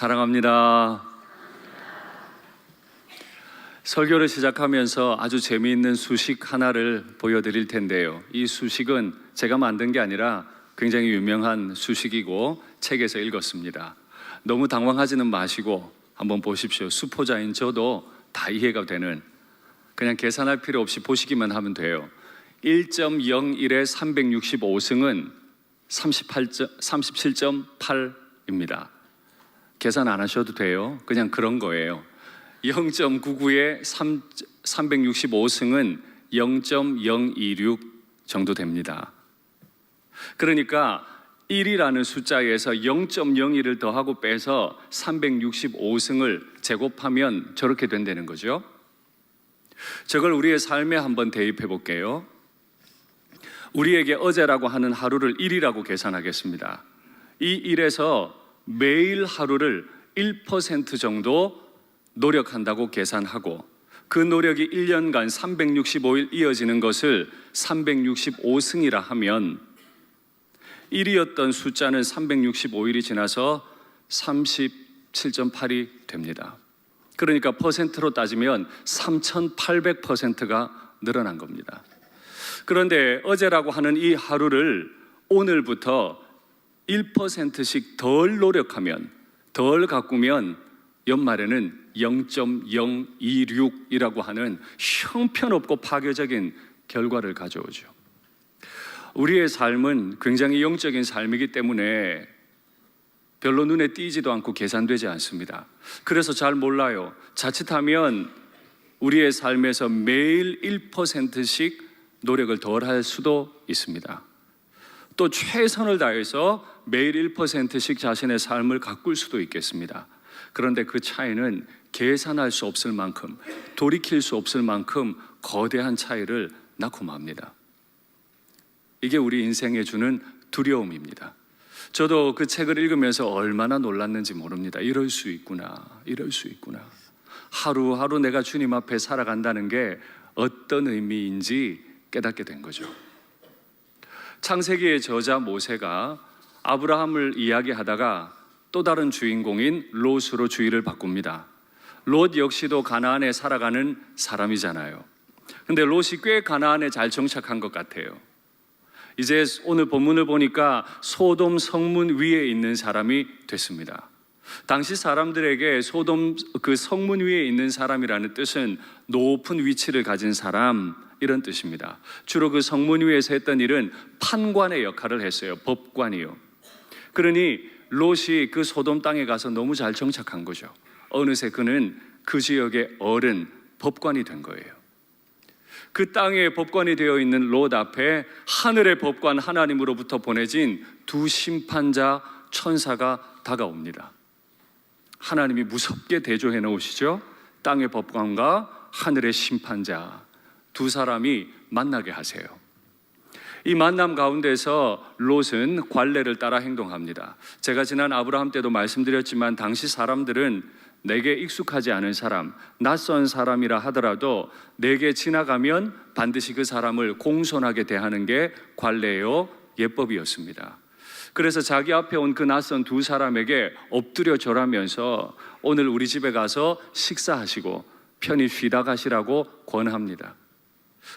사랑합니다. 설교를 시작하면서 아주 재미있는 수식 하나를 보여드릴 텐데요. 이 수식은 제가 만든 게 아니라 굉장히 유명한 수식이고 책에서 읽었습니다. 너무 당황하지는 마시고 한번 보십시오. 수포자인 저도 다 이해가 되는, 그냥 계산할 필요 없이 보시기만 하면 돼요. 1.01의 365승은 37.8입니다. 계산 안 하셔도 돼요. 그냥 그런 거예요. 0.99의 365승은 0.026 정도 됩니다. 그러니까 1이라는 숫자에서 0.01을 더하고 빼서 365승을 제곱하면 저렇게 된다는 거죠. 저걸 우리의 삶에 한번 대입해 볼게요. 우리에게 어제라고 하는 하루를 1이라고 계산하겠습니다. 이 1에서 매일 하루를 1% 정도 노력한다고 계산하고, 그 노력이 1년간 365일 이어지는 것을 365승이라 하면 1이었던 숫자는 365일이 지나서 37.8이 됩니다. 그러니까 퍼센트로 따지면 3800%가 늘어난 겁니다. 그런데 어제라고 하는 이 하루를 오늘부터 1%씩 덜 노력하면, 덜 가꾸면 연말에는 0.026이라고 하는 형편없고 파괴적인 결과를 가져오죠. 우리의 삶은 굉장히 영적인 삶이기 때문에 별로 눈에 띄지도 않고 계산되지 않습니다. 그래서 잘 몰라요. 자칫하면 우리의 삶에서 매일 1%씩 노력을 덜 할 수도 있습니다. 또 최선을 다해서 매일 1%씩 자신의 삶을 가꿀 수도 있겠습니다. 그런데 그 차이는 계산할 수 없을 만큼, 돌이킬 수 없을 만큼 거대한 차이를 낳고 맙니다. 이게 우리 인생에 주는 두려움입니다. 저도 그 책을 읽으면서 얼마나 놀랐는지 모릅니다. 이럴 수 있구나, 이럴 수 있구나. 하루하루 내가 주님 앞에 살아간다는 게 어떤 의미인지 깨닫게 된 거죠. 창세기의 저자 모세가 아브라함을 이야기하다가 또 다른 주인공인 롯으로 주의를 바꿉니다. 롯 역시도 가나안에 살아가는 사람이잖아요. 근데 롯이 꽤 가나안에 잘 정착한 것 같아요. 이제 오늘 본문을 보니까 소돔 성문 위에 있는 사람이 됐습니다. 당시 사람들에게 소돔 그 성문 위에 있는 사람이라는 뜻은 높은 위치를 가진 사람, 이런 뜻입니다. 주로 그 성문 위에서 했던 일은 판관의 역할을 했어요. 법관이요. 그러니 롯이 그 소돔 땅에 가서 너무 잘 정착한 거죠. 어느새 그는 그 지역의 어른, 법관이 된 거예요. 그 땅의 법관이 되어 있는 롯 앞에 하늘의 법관 하나님으로부터 보내진 두 심판자 천사가 다가옵니다. 하나님이 무섭게 대조해 놓으시죠. 땅의 법관과 하늘의 심판자 두 사람이 만나게 하세요. 이 만남 가운데서 롯은 관례를 따라 행동합니다. 제가 지난 아브라함 때도 말씀드렸지만 당시 사람들은 내게 익숙하지 않은 사람, 낯선 사람이라 하더라도 내게 지나가면 반드시 그 사람을 공손하게 대하는 게 관례요, 예법이었습니다. 그래서 자기 앞에 온 그 낯선 두 사람에게 엎드려 절하면서 오늘 우리 집에 가서 식사하시고 편히 쉬다 가시라고 권합니다.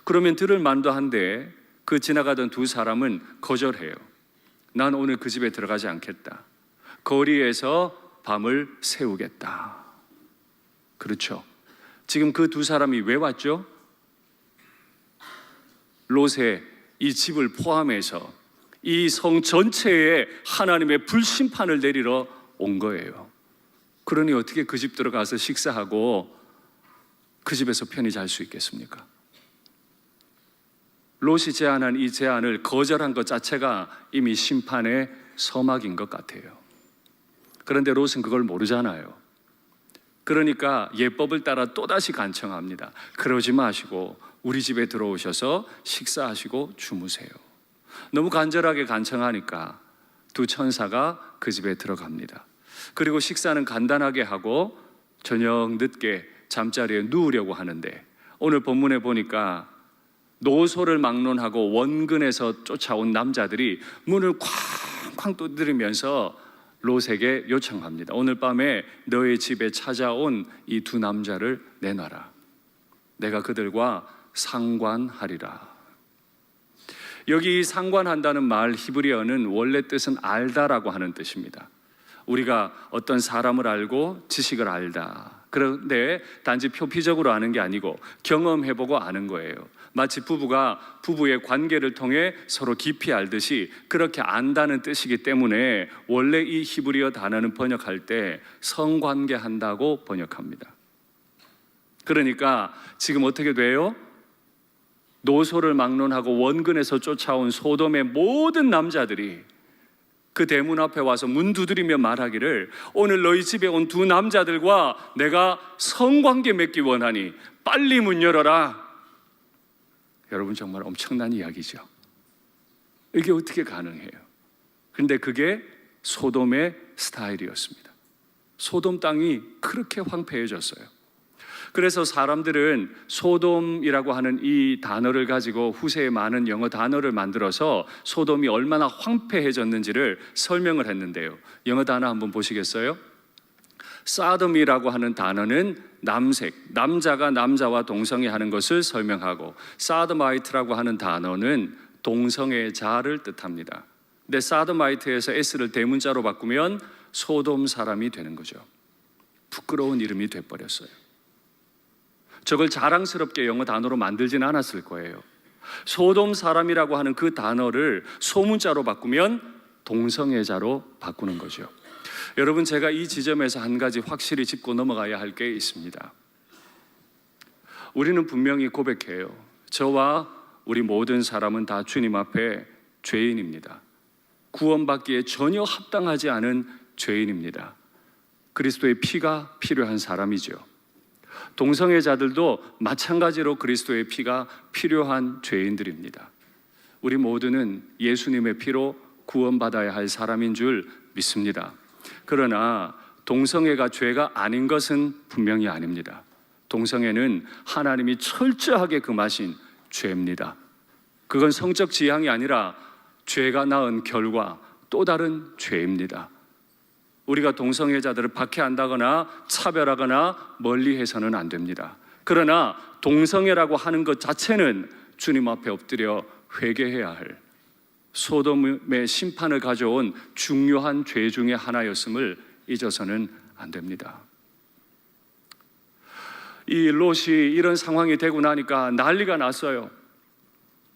그러면 들을 만도 한데 그 지나가던 두 사람은 거절해요. 난 오늘 그 집에 들어가지 않겠다. 거리에서 밤을 새우겠다. 그렇죠. 지금 그 두 사람이 왜 왔죠? 롯의 이 집을 포함해서 이 성 전체에 하나님의 불심판을 내리러 온 거예요. 그러니 어떻게 그 집 들어가서 식사하고 그 집에서 편히 잘 수 있겠습니까? 롯이 제안한 이 제안을 거절한 것 자체가 이미 심판의 서막인 것 같아요. 그런데 롯은 그걸 모르잖아요. 그러니까 예법을 따라 또다시 간청합니다. 그러지 마시고 우리 집에 들어오셔서 식사하시고 주무세요. 너무 간절하게 간청하니까 두 천사가 그 집에 들어갑니다. 그리고 식사는 간단하게 하고 저녁 늦게 잠자리에 누우려고 하는데, 오늘 본문에 보니까 노소를 막론하고 원근에서 쫓아온 남자들이 문을 쾅쾅 두드리면서 롯에게 요청합니다. 오늘 밤에 너의 집에 찾아온 이 두 남자를 내놔라. 내가 그들과 상관하리라. 여기 상관한다는 말 히브리어는 원래 뜻은 알다라고 하는 뜻입니다. 우리가 어떤 사람을 알고 지식을 알다. 그런데 단지 표피적으로 아는 게 아니고 경험해보고 아는 거예요. 마치 부부가 부부의 관계를 통해 서로 깊이 알듯이 그렇게 안다는 뜻이기 때문에 원래 이 히브리어 단어는 번역할 때 성관계한다고 번역합니다. 그러니까 지금 어떻게 돼요? 노소를 막론하고 원근에서 쫓아온 소돔의 모든 남자들이 그 대문 앞에 와서 문 두드리며 말하기를 오늘 너희 집에 온 두 남자들과 내가 성관계 맺기 원하니 빨리 문 열어라. 여러분 정말 엄청난 이야기죠. 이게 어떻게 가능해요? 그런데 그게 소돔의 스타일이었습니다. 소돔 땅이 그렇게 황폐해졌어요. 그래서 사람들은 소돔이라고 하는 이 단어를 가지고 후세에 많은 영어 단어를 만들어서 소돔이 얼마나 황폐해졌는지를 설명을 했는데요. 영어 단어 한번 보시겠어요? 사돔이라고 하는 단어는 남색, 남자가 남자와 동성애하는 것을 설명하고, 사도마이트라고 하는 단어는 동성애자를 뜻합니다. 근데 사도마이트에서 S를 대문자로 바꾸면 소돔 사람이 되는 거죠. 부끄러운 이름이 돼버렸어요. 저걸 자랑스럽게 영어 단어로 만들지는 않았을 거예요. 소돔 사람이라고 하는 그 단어를 소문자로 바꾸면 동성애자로 바꾸는 거죠. 여러분, 제가 이 지점에서 한 가지 확실히 짚고 넘어가야 할 게 있습니다. 우리는 분명히 고백해요. 저와 우리 모든 사람은 다 주님 앞에 죄인입니다. 구원받기에 전혀 합당하지 않은 죄인입니다. 그리스도의 피가 필요한 사람이죠. 동성애자들도 마찬가지로 그리스도의 피가 필요한 죄인들입니다. 우리 모두는 예수님의 피로 구원받아야 할 사람인 줄 믿습니다. 그러나 동성애가 죄가 아닌 것은 분명히 아닙니다. 동성애는 하나님이 철저하게 금하신 죄입니다. 그건 성적 지향이 아니라 죄가 낳은 결과 또 다른 죄입니다. 우리가 동성애자들을 박해한다거나 차별하거나 멀리해서는 안 됩니다. 그러나 동성애라고 하는 것 자체는 주님 앞에 엎드려 회개해야 할 소돔의 심판을 가져온 중요한 죄 중에 하나였음을 잊어서는 안 됩니다. 이 롯이 이런 상황이 되고 나니까 난리가 났어요.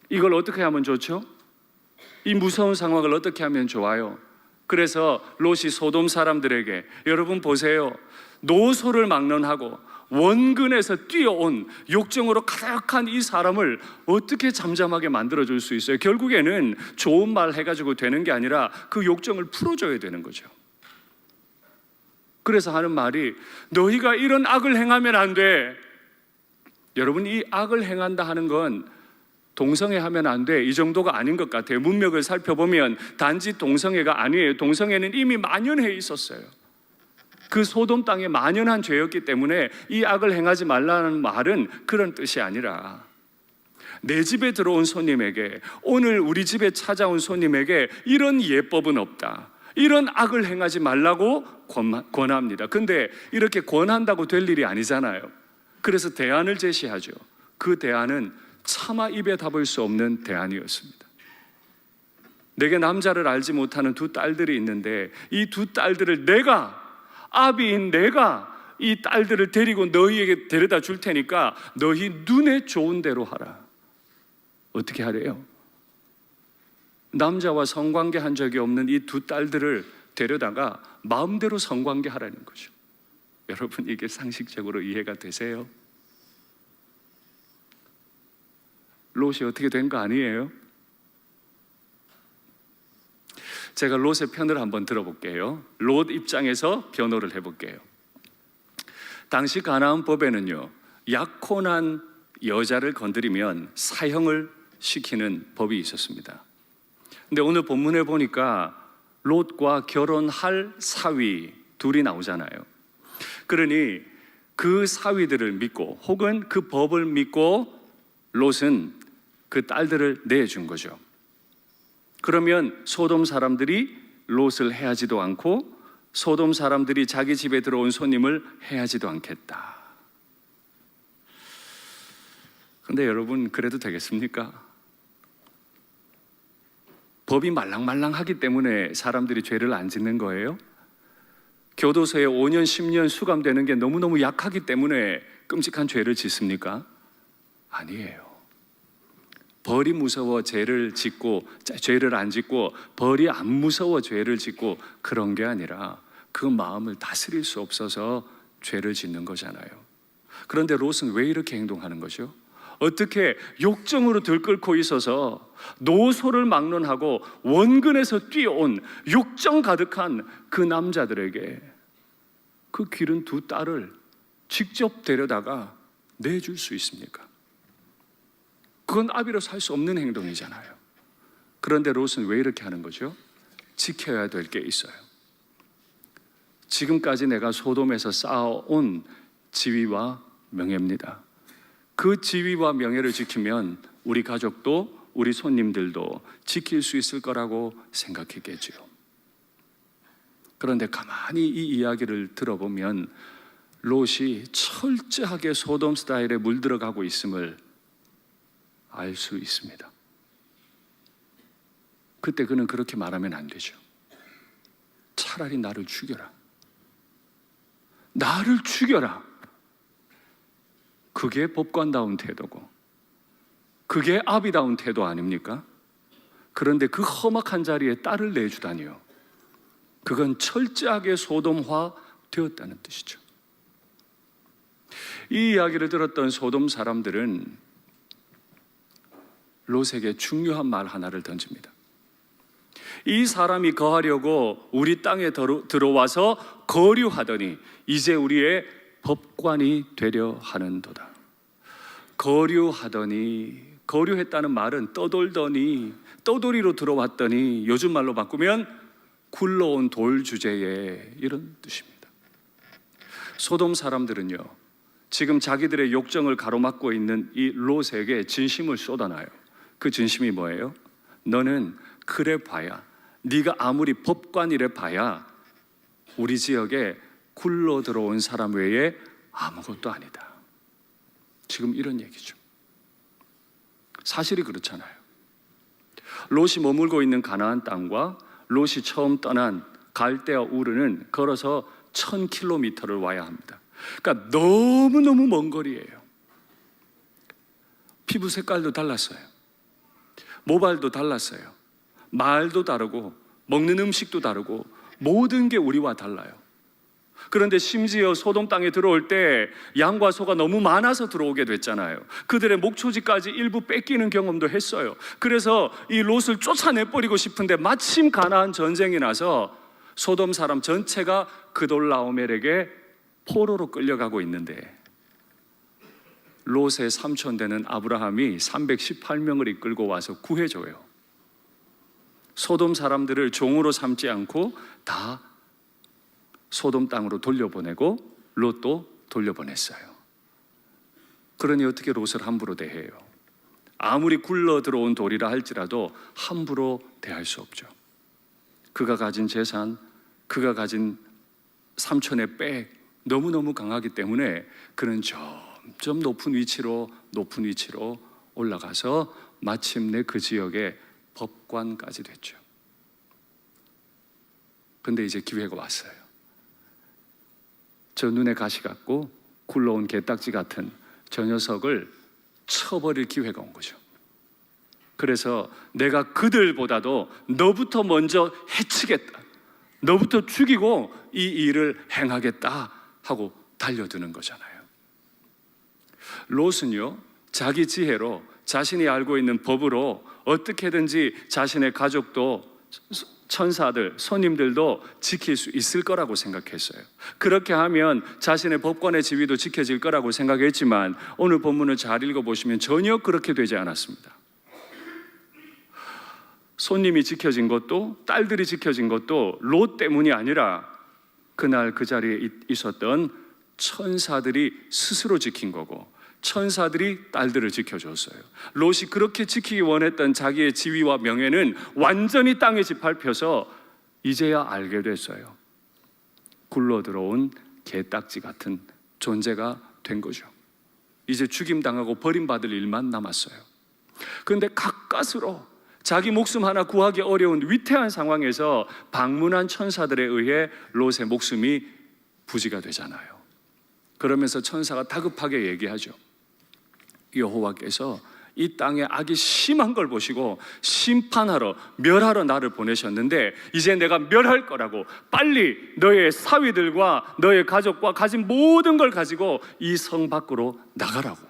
이걸 어떻게 하면 좋죠? 이 무서운 상황을 어떻게 하면 좋아요? 그래서 롯이 소돔 사람들에게, 여러분 보세요, 노소를 막론하고 원근에서 뛰어온 욕정으로 가득한 이 사람을 어떻게 잠잠하게 만들어줄 수 있어요? 결국에는 좋은 말 해가지고 되는 게 아니라 그 욕정을 풀어줘야 되는 거죠. 그래서 하는 말이, 너희가 이런 악을 행하면 안 돼. 여러분, 이 악을 행한다 하는 건 동성애하면 안 돼, 이 정도가 아닌 것 같아요. 문맥을 살펴보면 단지 동성애가 아니에요. 동성애는 이미 만연해 있었어요. 그 소돔 땅에 만연한 죄였기 때문에 이 악을 행하지 말라는 말은 그런 뜻이 아니라, 내 집에 들어온 손님에게, 오늘 우리 집에 찾아온 손님에게 이런 예법은 없다, 이런 악을 행하지 말라고 권합니다. 근데 이렇게 권한다고 될 일이 아니잖아요. 그래서 대안을 제시하죠. 그 대안은 차마 입에 담을 수 없는 대안이었습니다. 내게 남자를 알지 못하는 두 딸들이 있는데 이 두 딸들을 아비인 내가 이 딸들을 데리고 너희에게 데려다 줄 테니까 너희 눈에 좋은 대로 하라. 어떻게 하래요? 남자와 성관계 한 적이 없는 이 두 딸들을 데려다가 마음대로 성관계 하라는 거죠. 여러분, 이게 상식적으로 이해가 되세요? 롯이 어떻게 된 거 아니에요? 제가 롯의 편을 한번 들어볼게요. 롯 입장에서 변호를 해볼게요. 당시 가나안 법에는요, 약혼한 여자를 건드리면 사형을 시키는 법이 있었습니다. 근데 오늘 본문에 보니까 롯과 결혼할 사위 둘이 나오잖아요. 그러니 그 사위들을 믿고 혹은 그 법을 믿고 롯은 그 딸들을 내준 거죠. 그러면 소돔 사람들이 롯을 해하지도 않고 소돔 사람들이 자기 집에 들어온 손님을 해하지도 않겠다. 근데 여러분, 그래도 되겠습니까? 법이 말랑말랑하기 때문에 사람들이 죄를 안 짓는 거예요? 교도소에 5년, 10년 수감되는 게 너무너무 약하기 때문에 끔찍한 죄를 짓습니까? 아니에요. 벌이 무서워 죄를 안 짓고 벌이 안 무서워 죄를 짓고 그런 게 아니라 그 마음을 다스릴 수 없어서 죄를 짓는 거잖아요. 그런데 롯은 왜 이렇게 행동하는 거죠? 어떻게 욕정으로 들끓고 있어서 노소를 막론하고 원근에서 뛰어온 욕정 가득한 그 남자들에게 그 기른 두 딸을 직접 데려다가 내줄 수 있습니까? 그건 아비로서 할 수 없는 행동이잖아요. 그런데 롯은 왜 이렇게 하는 거죠? 지켜야 될 게 있어요. 지금까지 내가 소돔에서 쌓아온 지위와 명예입니다. 그 지위와 명예를 지키면 우리 가족도 우리 손님들도 지킬 수 있을 거라고 생각했겠지요. 그런데 가만히 이 이야기를 들어보면 롯이 철저하게 소돔 스타일에 물들어가고 있음을 알 수 있습니다. 그때 그는 그렇게 말하면 안 되죠. 차라리 나를 죽여라. 나를 죽여라. 그게 법관다운 태도고 그게 아비다운 태도 아닙니까? 그런데 그 험악한 자리에 딸을 내주다니요. 그건 철저하게 소돔화 되었다는 뜻이죠. 이 이야기를 들었던 소돔 사람들은 롯에게 중요한 말 하나를 던집니다. 이 사람이 거하려고 우리 땅에 들어와서 거류하더니 이제 우리의 법관이 되려 하는도다. 거류했다는 말은 떠돌더니, 떠돌이로 들어왔더니, 요즘 말로 바꾸면 굴러온 돌 주제에 이런 뜻입니다. 소돔 사람들은요, 지금 자기들의 욕정을 가로막고 있는 이 롯에게 진심을 쏟아놔요. 그 진심이 뭐예요? 너는 그래 봐야, 네가 아무리 법관이래 봐야 우리 지역에 굴러 들어온 사람 외에 아무것도 아니다. 지금 이런 얘기죠. 사실이 그렇잖아요. 롯이 머물고 있는 가나안 땅과 롯이 처음 떠난 갈대아 우르는 걸어서 1000km를 와야 합니다. 그러니까 너무너무 먼 거리예요. 피부 색깔도 달랐어요. 모발도 달랐어요. 말도 다르고 먹는 음식도 다르고 모든 게 우리와 달라요. 그런데 심지어 소돔 땅에 들어올 때 양과 소가 너무 많아서 들어오게 됐잖아요. 그들의 목초지까지 일부 뺏기는 경험도 했어요. 그래서 이 롯을 쫓아내버리고 싶은데 마침 가나안 전쟁이 나서 소돔 사람 전체가 그돌라오멜에게 포로로 끌려가고 있는데 롯의 삼촌 되는 아브라함이 318명을 이끌고 와서 구해줘요. 소돔 사람들을 종으로 삼지 않고 다 소돔 땅으로 돌려보내고 롯도 돌려보냈어요. 그러니 어떻게 롯을 함부로 대해요? 아무리 굴러 들어온 돌이라 할지라도 함부로 대할 수 없죠. 그가 가진 재산, 그가 가진 삼촌의 백 너무너무 강하기 때문에 그는 점점 높은 위치로 올라가서 마침내 그 지역의 법관까지 됐죠. 근데 이제 기회가 왔어요. 저 눈에 가시 같고 굴러온 개딱지 같은 저 녀석을 쳐버릴 기회가 온 거죠. 그래서 내가 그들보다도 너부터 먼저 해치겠다, 너부터 죽이고 이 일을 행하겠다 하고 달려드는 거잖아요. 롯은요, 자기 지혜로 자신이 알고 있는 법으로 어떻게든지 자신의 가족도 천사들, 손님들도 지킬 수 있을 거라고 생각했어요. 그렇게 하면 자신의 법관의 지위도 지켜질 거라고 생각했지만 오늘 본문을 잘 읽어보시면 전혀 그렇게 되지 않았습니다. 손님이 지켜진 것도, 딸들이 지켜진 것도 롯 때문이 아니라 그날 그 자리에 있었던 천사들이 스스로 지킨 거고 천사들이 딸들을 지켜줬어요. 롯이 그렇게 지키기 원했던 자기의 지위와 명예는 완전히 땅에 짓밟혀서 이제야 알게 됐어요. 굴러 들어온 개딱지 같은 존재가 된 거죠. 이제 죽임당하고 버림받을 일만 남았어요. 그런데 가까스로 자기 목숨 하나 구하기 어려운 위태한 상황에서 방문한 천사들에 의해 롯의 목숨이 부지가 되잖아요. 그러면서 천사가 다급하게 얘기하죠. 여호와께서 이 땅에 악이 심한 걸 보시고 심판하러 멸하러 나를 보내셨는데 이제 내가 멸할 거라고, 빨리 너의 사위들과 너의 가족과 가진 모든 걸 가지고 이 성 밖으로 나가라고.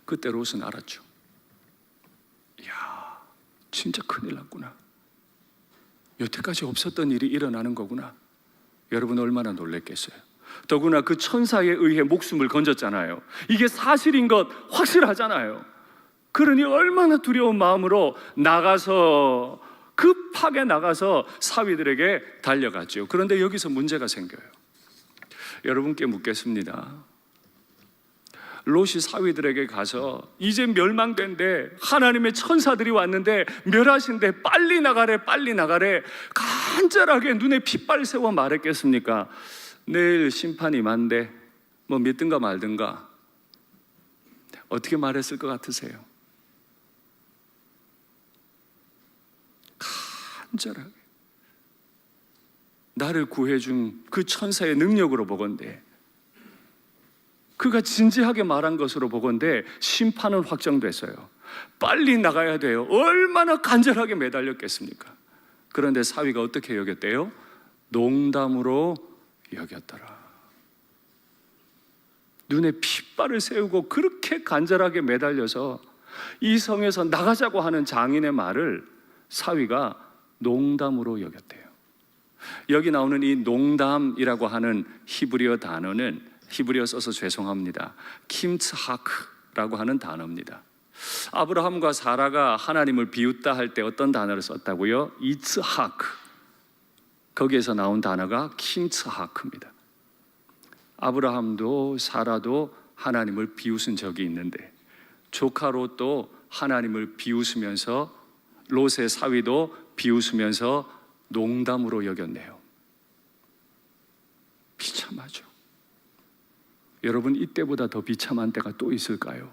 그때 롯은 알았죠. 이야, 진짜 큰일 났구나. 여태까지 없었던 일이 일어나는 거구나. 여러분 얼마나 놀랬겠어요. 더구나 그 천사에 의해 목숨을 건졌잖아요. 이게 사실인 것 확실하잖아요. 그러니 얼마나 두려운 마음으로 나가서, 급하게 나가서 사위들에게 달려갔죠. 그런데 여기서 문제가 생겨요. 여러분께 묻겠습니다. 롯이 사위들에게 가서 이제 멸망된데 하나님의 천사들이 왔는데 멸하신데 빨리 나가래, 빨리 나가래, 간절하게 눈에 핏발 세워 말했겠습니까? 내일 심판이 임한대, 뭐 믿든가 말든가. 어떻게 말했을 것 같으세요? 간절하게 나를 구해준 그 천사의 능력으로 보건대, 그가 진지하게 말한 것으로 보건대 심판은 확정됐어요. 빨리 나가야 돼요. 얼마나 간절하게 매달렸겠습니까? 그런데 사위가 어떻게 여겼대요? 농담으로 여겼더라. 눈에 핏발을 세우고 그렇게 간절하게 매달려서 이 성에서 나가자고 하는 장인의 말을 사위가 농담으로 여겼대요. 여기 나오는 이 농담이라고 하는 히브리어 단어는, 히브리어 써서 죄송합니다, 킴츠하크라고 하는 단어입니다. 아브라함과 사라가 하나님을 비웃다 할 때 어떤 단어를 썼다고요? 이츠하크. 거기에서 나온 단어가 킴츠하크입니다. 아브라함도 사라도 하나님을 비웃은 적이 있는데 조카 롯도 하나님을 비웃으면서, 롯의 사위도 비웃으면서 농담으로 여겼네요. 비참하죠. 여러분, 이때보다 더 비참한 때가 또 있을까요?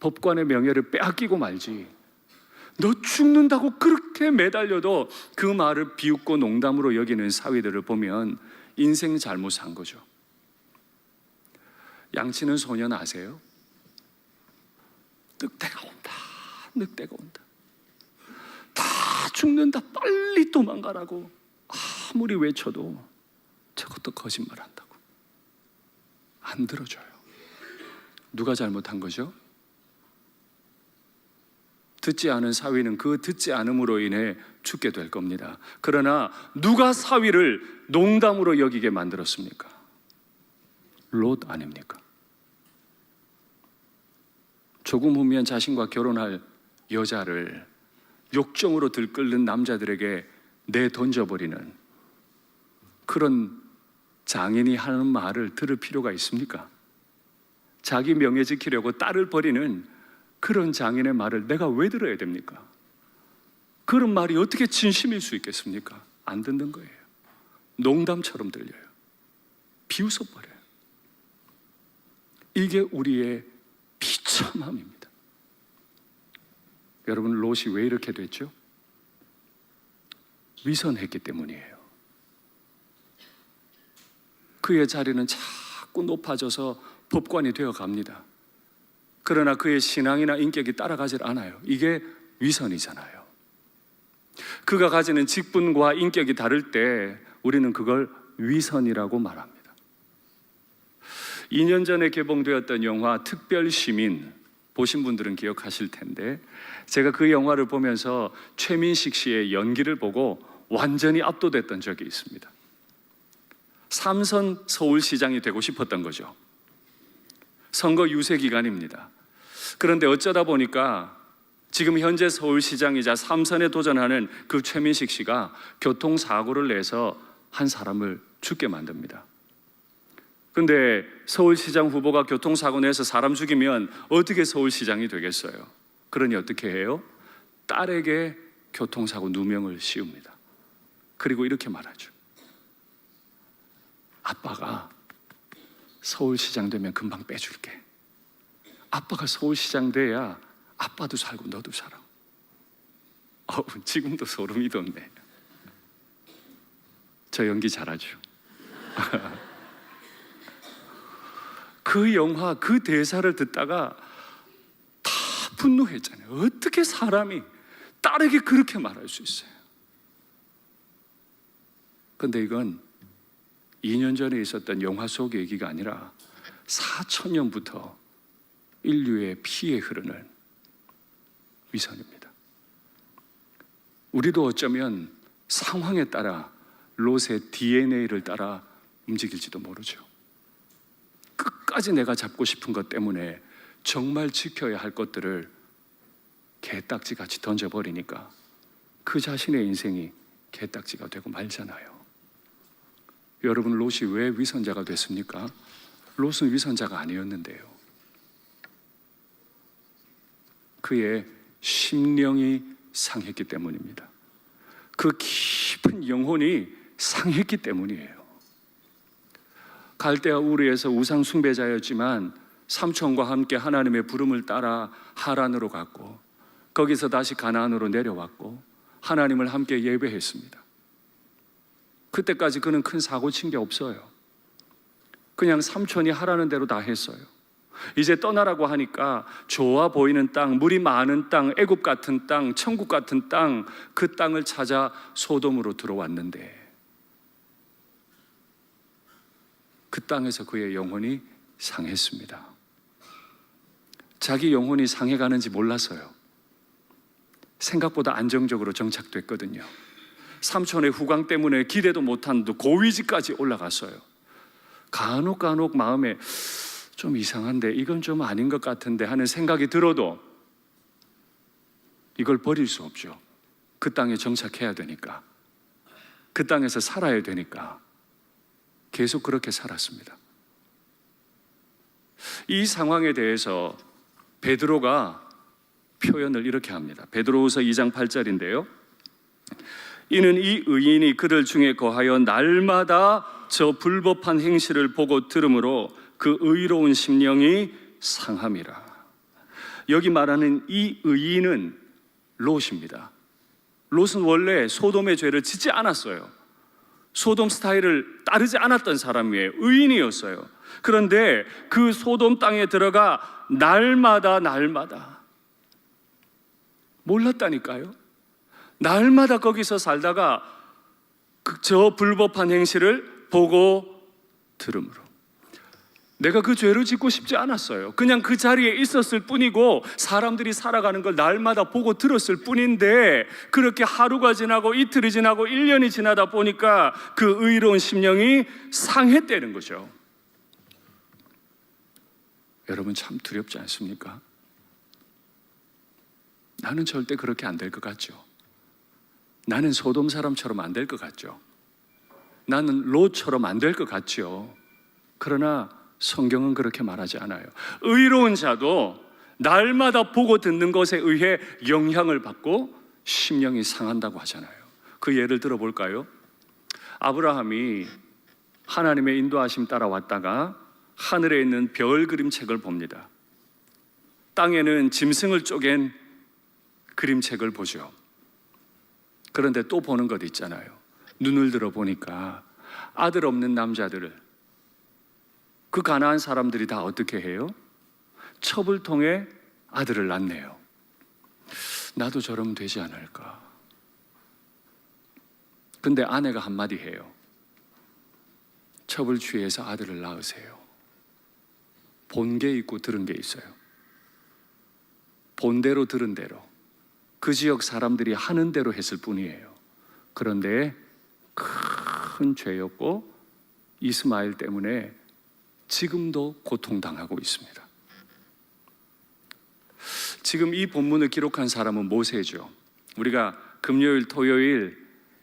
법관의 명예를 빼앗기고 말지, 너 죽는다고 그렇게 매달려도 그 말을 비웃고 농담으로 여기는 사위들을 보면 인생 잘못 산 거죠. 양치는 소년 아세요? 늑대가 온다, 늑대가 온다, 다 죽는다, 빨리 도망가라고 아무리 외쳐도 저것도 거짓말한다고 안 들어줘요. 누가 잘못한 거죠? 듣지 않은 사위는 그 듣지 않음으로 인해 죽게 될 겁니다. 그러나 누가 사위를 농담으로 여기게 만들었습니까? 롯 아닙니까? 조금 후면 자신과 결혼할 여자를 욕정으로 들끓는 남자들에게 내던져버리는 그런 장인이 하는 말을 들을 필요가 있습니까? 자기 명예 지키려고 딸을 버리는 그런 장인의 말을 내가 왜 들어야 됩니까? 그런 말이 어떻게 진심일 수 있겠습니까? 안 듣는 거예요. 농담처럼 들려요. 비웃어버려요. 이게 우리의 비참함입니다. 여러분, 롯이 왜 이렇게 됐죠? 위선했기 때문이에요. 그의 자리는 자꾸 높아져서 법관이 되어 갑니다. 그러나 그의 신앙이나 인격이 따라가질 않아요. 이게 위선이잖아요. 그가 가지는 직분과 인격이 다를 때 우리는 그걸 위선이라고 말합니다. 2년 전에 개봉되었던 영화 특별시민 보신 분들은 기억하실 텐데, 제가 그 영화를 보면서 최민식 씨의 연기를 보고 완전히 압도됐던 적이 있습니다. 삼선 서울시장이 되고 싶었던 거죠. 선거 유세 기간입니다. 그런데 어쩌다 보니까 지금 현재 서울시장이자 3선에 도전하는 그 최민식 씨가 교통사고를 내서 한 사람을 죽게 만듭니다. 근데 서울시장 후보가 교통사고 내서 사람 죽이면 어떻게 서울시장이 되겠어요? 그러니 어떻게 해요? 딸에게 교통사고 누명을 씌웁니다. 그리고 이렇게 말하죠. 아빠가 서울시장 되면 금방 빼줄게. 아빠가 서울시장 돼야 아빠도 살고 너도 살아. 지금도 소름이 돋네. 저 연기 잘하죠. 그 영화, 그 대사를 듣다가 다 분노했잖아요. 어떻게 사람이 딸에게 그렇게 말할 수 있어요? 근데 이건 2년 전에 있었던 영화 속 얘기가 아니라 4,000년부터 인류의 피에 흐르는 위선입니다. 우리도 어쩌면 상황에 따라 롯의 DNA를 따라 움직일지도 모르죠. 끝까지 내가 잡고 싶은 것 때문에 정말 지켜야 할 것들을 개딱지같이 던져버리니까 그 자신의 인생이 개딱지가 되고 말잖아요. 여러분, 롯이 왜 위선자가 됐습니까? 롯은 위선자가 아니었는데요. 그의 심령이 상했기 때문입니다. 그 깊은 영혼이 상했기 때문이에요. 갈대아 우르에서 우상 숭배자였지만 삼촌과 함께 하나님의 부름을 따라 하란으로 갔고 거기서 다시 가나안으로 내려왔고 하나님을 함께 예배했습니다. 그때까지 그는 큰 사고 친 게 없어요. 그냥 삼촌이 하라는 대로 다 했어요. 이제 떠나라고 하니까 좋아 보이는 땅, 물이 많은 땅, 애굽 같은 땅, 천국 같은 땅, 그 땅을 찾아 소돔으로 들어왔는데 그 땅에서 그의 영혼이 상했습니다. 자기 영혼이 상해가는지 몰랐어요. 생각보다 안정적으로 정착됐거든요. 삼촌의 후광 때문에 기대도 못한 고위직까지 올라갔어요. 간혹 마음에 좀 이상한데 이건 좀 아닌 것 같은데 하는 생각이 들어도 이걸 버릴 수 없죠. 그 땅에 정착해야 되니까, 그 땅에서 살아야 되니까 계속 그렇게 살았습니다. 이 상황에 대해서 베드로가 표현을 이렇게 합니다. 베드로후서 2장 8절인데요. 이는 이 의인이 그들 중에 거하여 날마다 저 불법한 행실을 보고 들으므로 그 의로운 심령이 상함이라. 여기 말하는 이 의인은 롯입니다. 롯은 원래 소돔의 죄를 짓지 않았어요. 소돔 스타일을 따르지 않았던 사람이에요. 의인이었어요. 그런데 그 소돔 땅에 들어가 날마다 몰랐다니까요. 날마다 거기서 살다가 저 불법한 행실을 보고 들음으로 내가 그 죄를 짓고 싶지 않았어요. 그냥 그 자리에 있었을 뿐이고 사람들이 살아가는 걸 날마다 보고 들었을 뿐인데 그렇게 하루가 지나고 이틀이 지나고 1년이 지나다 보니까 그 의로운 심령이 상했다는 거죠. 여러분, 참 두렵지 않습니까? 나는 절대 그렇게 안 될 것 같죠. 나는 소돔 사람처럼 안 될 것 같죠. 나는 롯처럼 안 될 것 같죠. 그러나 성경은 그렇게 말하지 않아요. 의로운 자도 날마다 보고 듣는 것에 의해 영향을 받고 심령이 상한다고 하잖아요. 그 예를 들어볼까요? 아브라함이 하나님의 인도하심 따라 왔다가 하늘에 있는 별 그림책을 봅니다. 땅에는 짐승을 쪼갠 그림책을 보죠. 그런데 또 보는 것 있잖아요. 눈을 들어 보니까 아들 없는 남자들을, 그 가나안 사람들이 다 어떻게 해요? 첩을 통해 아들을 낳네요. 나도 저러면 되지 않을까? 근데 아내가 한마디 해요. 첩을 취해서 아들을 낳으세요. 본 게 있고 들은 게 있어요. 본 대로 들은 대로 그 지역 사람들이 하는 대로 했을 뿐이에요. 그런데 큰 죄였고 이스마엘 때문에 지금도 고통당하고 있습니다. 지금 이 본문을 기록한 사람은 모세죠. 우리가 금요일, 토요일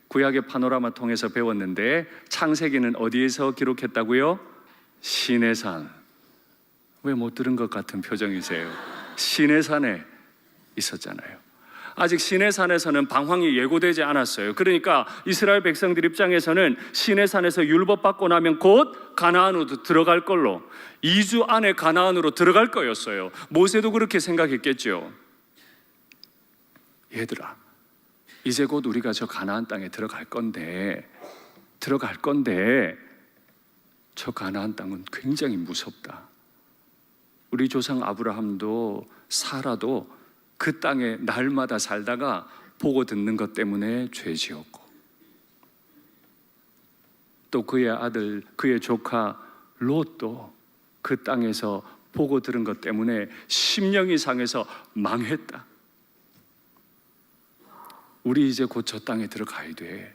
구약의 파노라마 통해서 배웠는데 창세기는 어디에서 기록했다고요? 시내산. 왜 못 들은 것 같은 표정이세요? 시내산에 있었잖아요. 아직 시내산에서는 방황이 예고되지 않았어요. 그러니까 이스라엘 백성들 입장에서는 시내산에서 율법 받고 나면 곧 가나안으로 들어갈 걸로, 2주 안에 가나안으로 들어갈 거였어요. 모세도 그렇게 생각했겠죠. 얘들아, 이제 곧 우리가 저 가나안 땅에 들어갈 건데 저 가나안 땅은 굉장히 무섭다. 우리 조상 아브라함도 사라도 그 땅에 날마다 살다가 보고 듣는 것 때문에 죄 지었고, 또 그의 아들, 그의 조카 롯도 그 땅에서 보고 들은 것 때문에 심령이 상해서 망했다. 우리 이제 곧 저 땅에 들어가야 돼.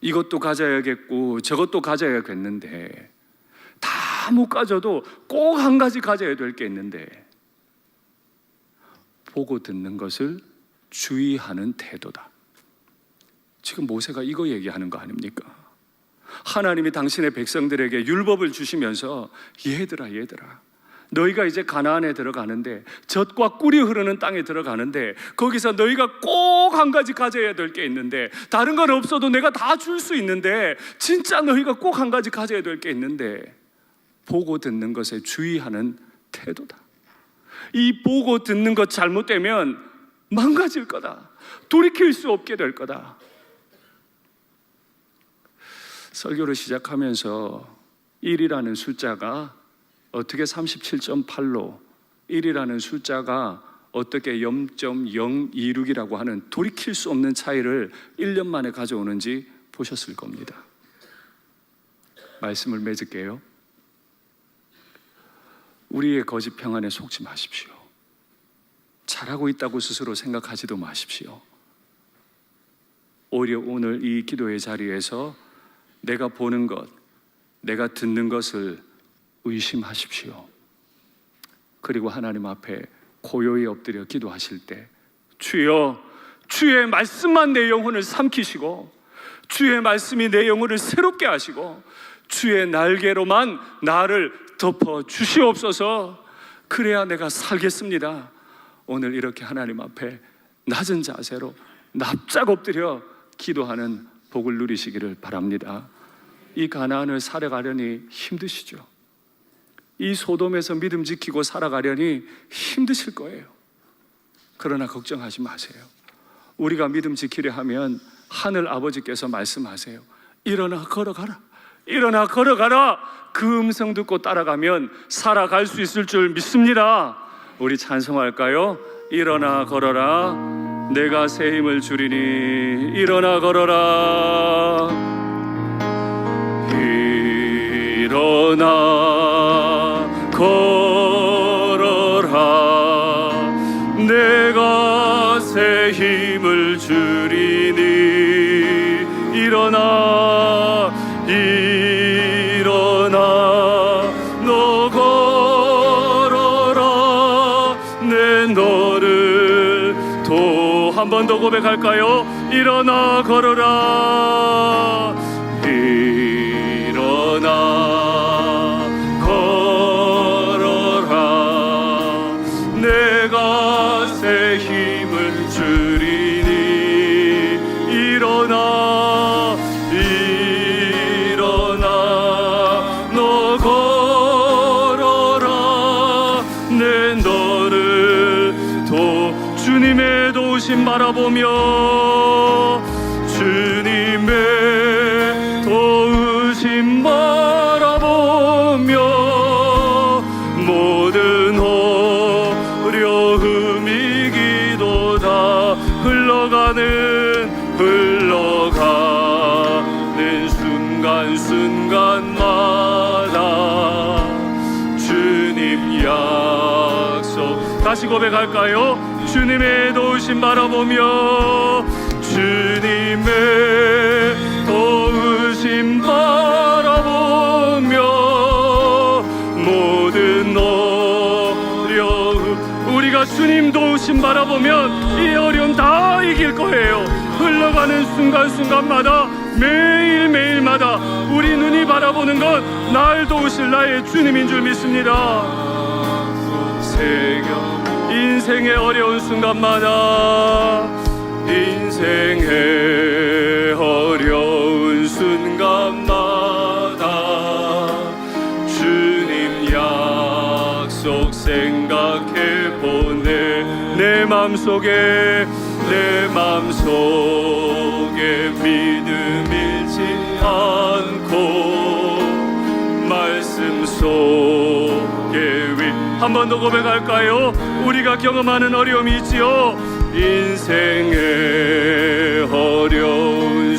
이것도 가져야겠고 저것도 가져야겠는데 다 못 가져도 꼭 한 가지 가져야 될 게 있는데, 보고 듣는 것을 주의하는 태도다. 지금 모세가 이거 얘기하는 거 아닙니까? 하나님이 당신의 백성들에게 율법을 주시면서 얘들아 너희가 이제 가나안에 들어가는데, 젖과 꿀이 흐르는 땅에 들어가는데, 거기서 너희가 꼭 한 가지 가져야 될 게 있는데, 다른 건 없어도 내가 다 줄 수 있는데 진짜 너희가 꼭 한 가지 가져야 될 게 있는데, 보고 듣는 것에 주의하는 태도다. 이 보고 듣는 것 잘못되면 망가질 거다. 돌이킬 수 없게 될 거다. 설교를 시작하면서 1이라는 숫자가 어떻게 37.8로 1이라는 숫자가 어떻게 0.026이라고 하는 돌이킬 수 없는 차이를 1년 만에 가져오는지 보셨을 겁니다. 말씀을 맺을게요. 우리의 거짓 평안에 속지 마십시오. 잘하고 있다고 스스로 생각하지도 마십시오. 오히려 오늘 이 기도의 자리에서 내가 보는 것, 내가 듣는 것을 의심하십시오. 그리고 하나님 앞에 고요히 엎드려 기도하실 때, 주여, 주의 말씀만 내 영혼을 삼키시고, 주의 말씀이 내 영혼을 새롭게 하시고, 주의 날개로만 나를 덮어 주시옵소서. 그래야 내가 살겠습니다. 오늘 이렇게 하나님 앞에 낮은 자세로 납작 엎드려 기도하는 복을 누리시기를 바랍니다. 이 가나안을 살아가려니 힘드시죠? 이 소돔에서 믿음 지키고 살아가려니 힘드실 거예요. 그러나 걱정하지 마세요. 우리가 믿음 지키려 하면 하늘 아버지께서 말씀하세요. 일어나 걸어가라. 일어나 걸어가라. 그 음성 듣고 따라가면 살아갈 수 있을 줄 믿습니다. 우리 찬송할까요? 일어나 걸어라. 내가 새 힘을 주리니 일어나 걸어라. 일어나 걸어라. 내가 새 힘을 주리니 일어나 너 걸어라. 내 너를 한 번 더 고백할까요? 일어나 걸어라. 일어나 걸어라. 내가 새 힘을 주리니 일어나 너 걸어라. 내 너를 주님의 도우심 바라보며, 주님의 도우심 바라보며 모든 어려움 이기도 다 흘러가는 순간순간마다 주님 약속. 다시 고백할까요? 주님의 도우심 바라보며, 주님의 도우심 바라보며 모든 어려움, 우리가 주님 도우심 바라보면 이 어려움 다 이길 거예요. 흘러가는 순간순간마다 매일매일마다 우리 눈이 바라보는 건 날 도우실 나의 주님인 줄 믿습니다. 새겨 인생의 어려운 순간마다, 인생의 어려운 순간마다 주님 약속 생각해 보네. 내 맘속에 믿음 잃지 않고 말씀 속에 한 번 더 고백할까요? 우리가 경험하는 어려움이 있지요. 인생의 어려운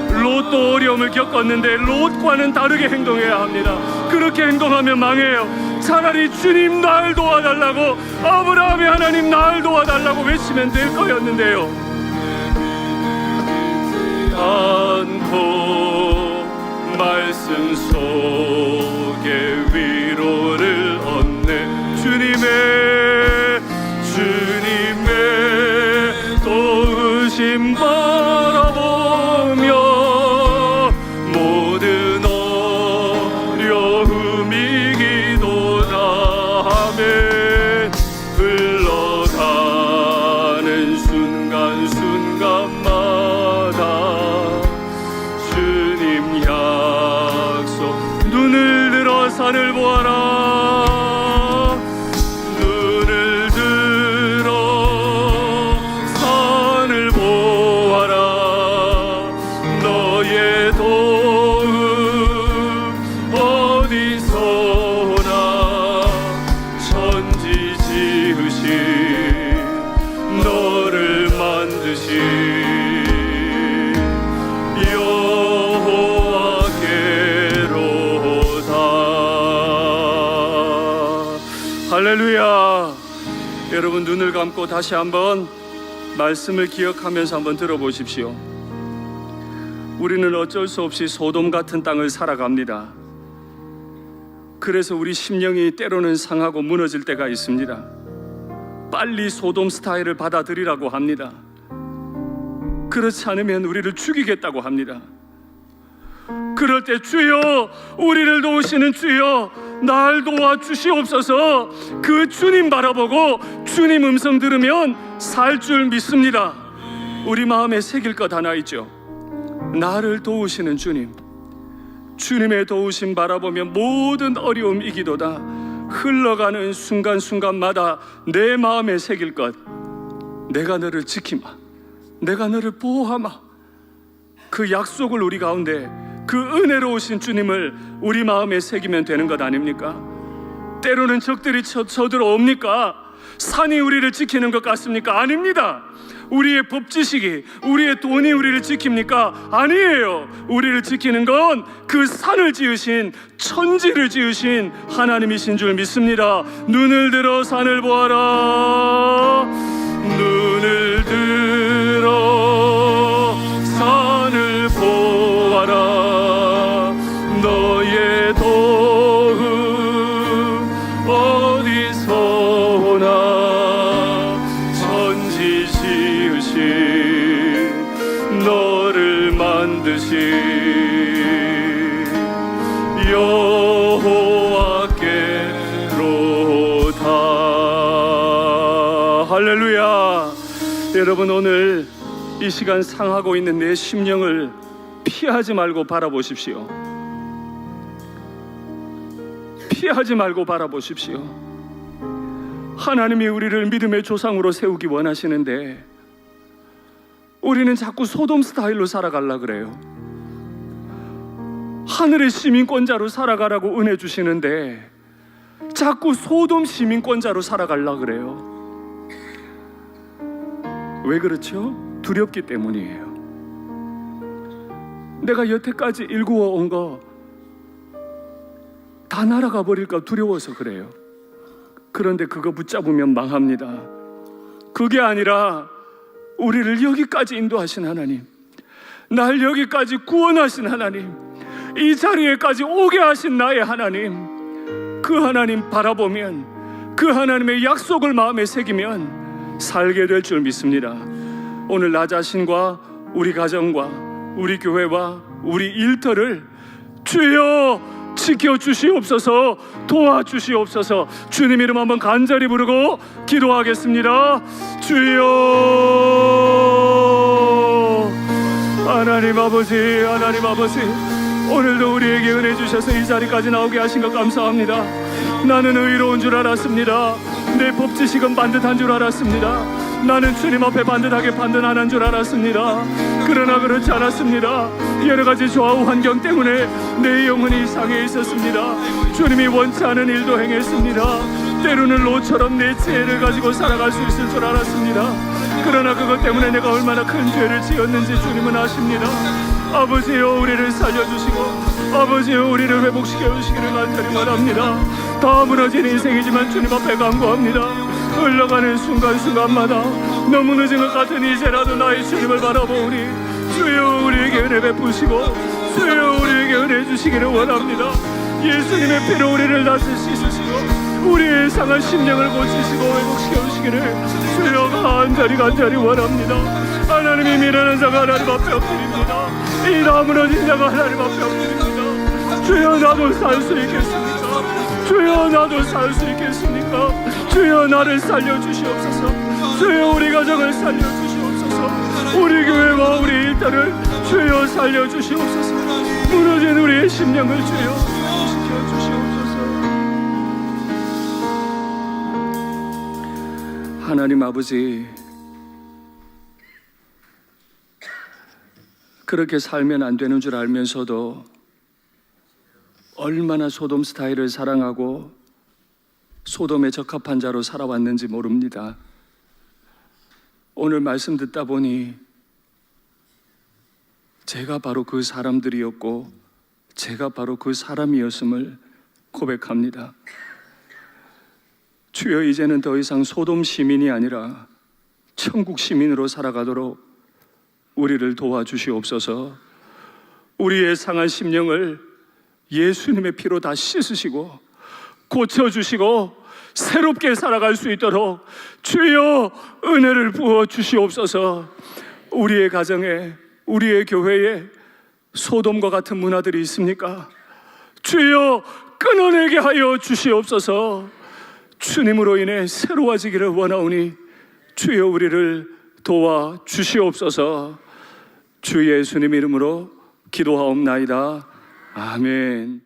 롯도 어려움을 겪었는데 롯과는 다르게 행동해야 합니다. 그렇게 행동하면 망해요. 차라리 주님 날 도와달라고, 아브라함의 하나님 날 도와달라고 외치면 될 거였는데요. 않고 말씀 속에 위로를 얻네. 주님의 도우심 바라보며 모든 어려움 이기도다 하며 흘러가는 순간순간마다 주님 약속. 눈을 들어 산을 보아라. 할렐루야. 여러분 눈을 감고 다시 한번 말씀을 기억하면서 한번 들어보십시오. 우리는 어쩔 수 없이 소돔 같은 땅을 살아갑니다. 그래서 우리 심령이 때로는 상하고 무너질 때가 있습니다. 빨리 소돔 스타일을 받아들이라고 합니다. 그렇지 않으면 우리를 죽이겠다고 합니다. 그럴 때 주여, 우리를 도우시는 주여, 날 도와주시옵소서. 그 주님 바라보고 주님 음성 들으면 살 줄 믿습니다. 우리 마음에 새길 것 하나 있죠. 나를 도우시는 주님, 주님의 도우심 바라보며 모든 어려움 이기도다. 흘러가는 순간순간마다 내 마음에 새길 것, 내가 너를 지키마, 내가 너를 보호하마. 그 약속을 우리 가운데, 그 은혜로우신 주님을 우리 마음에 새기면 되는 것 아닙니까? 때로는 적들이 쳐들어옵니까? 산이 우리를 지키는 것 같습니까? 아닙니다. 우리의 법지식이, 우리의 돈이 우리를 지킵니까? 아니에요. 우리를 지키는 건 그 산을 지으신, 천지를 지으신 하나님이신 줄 믿습니다. 눈을 들어 산을 보아라. 눈을 들어 산을 보아라. 너의 도움 어디서 오나. 천지 지으신 너를 만드신 여호와께로다. 할렐루야. 여러분, 오늘 이 시간 상하고 있는 내 심령을 피하지 말고 바라보십시오. 피하지 말고 바라보십시오. 하나님이 우리를 믿음의 조상으로 세우기 원하시는데 우리는 자꾸 소돔 스타일로 살아가려고 그래요. 하늘의 시민권자로 살아가라고 은혜 주시는데 자꾸 소돔 시민권자로 살아가려고 그래요. 왜 그렇죠? 두렵기 때문이에요. 내가 여태까지 일구어 온 거 다 날아가 버릴까 두려워서 그래요. 그런데 그거 붙잡으면 망합니다. 그게 아니라 우리를 여기까지 인도하신 하나님, 날 여기까지 구원하신 하나님, 이 자리에까지 오게 하신 나의 하나님, 그 하나님 바라보면, 그 하나님의 약속을 마음에 새기면 살게 될 줄 믿습니다. 오늘 나 자신과 우리 가정과 우리 교회와 우리 일터를 주여 지켜주시옵소서, 도와주시옵소서. 주님 이름 한번 간절히 부르고 기도하겠습니다. 주여, 하나님 아버지, 하나님 아버지, 오늘도 우리에게 은혜 주셔서 이 자리까지 나오게 하신 것 감사합니다. 나는 의로운 줄 알았습니다. 내 법지식은 반듯한 줄 알았습니다. 나는 주님 앞에 반듯하게 판단하는 줄 알았습니다. 그러나 그렇지 않았습니다. 여러 가지 좌우 환경 때문에 내 영혼이 상해 있었습니다. 주님이 원치 않은 일도 행했습니다. 때로는 롯처럼 내 지혜를 가지고 살아갈 수 있을 줄 알았습니다. 그러나 그것 때문에 내가 얼마나 큰 죄를 지었는지 주님은 아십니다. 아버지여, 우리를 살려주시고 아버지여, 우리를 회복시켜 주시기를 간절히 원합니다. 다 무너진 인생이지만 주님 앞에 간구합니다. 흘러가는 순간순간마다 너무 늦은 것 같은 이제라도 나의 주님을 바라보오니 주여, 우리에게 은혜 베푸시고 주여, 우리에게 은혜 주시기를 원합니다. 예수님의 피로 우리를 다시 씻으시고 우리의 상한 심령을 고치시고 회복시켜 주시기를 주여 간절히 원합니다. 하나님이 미련한 자가 하나님 앞에 엎드립니다. 이 다 무너진 자가 하나님 앞에 엎드립니다. 주여, 나도 살 수 있겠습니까? 주여, 나도 살 수 있겠습니까? 주여, 나를 살려주시옵소서. 주여, 우리 가정을 살려주시옵소서. 우리 교회와 우리 일터를 주여 살려주시옵소서. 무너진 우리의 심령을 주여 지켜주시옵소서. 하나님 아버지, 그렇게 살면 안 되는 줄 알면서도 얼마나 소돔 스타일을 사랑하고 소돔에 적합한 자로 살아왔는지 모릅니다. 오늘 말씀 듣다 보니 제가 바로 그 사람들이었고 제가 바로 그 사람이었음을 고백합니다. 주여, 이제는 더 이상 소돔 시민이 아니라 천국 시민으로 살아가도록 우리를 도와주시옵소서. 우리의 상한 심령을 예수님의 피로 다 씻으시고 고쳐주시고 새롭게 살아갈 수 있도록 주여 은혜를 부어 주시옵소서. 우리의 가정에, 우리의 교회에 소돔과 같은 문화들이 있습니까? 주여 끊어내게 하여 주시옵소서. 주님으로 인해 새로워지기를 원하오니 주여 우리를 도와 주시옵소서. 주 예수님 이름으로 기도하옵나이다. 아멘.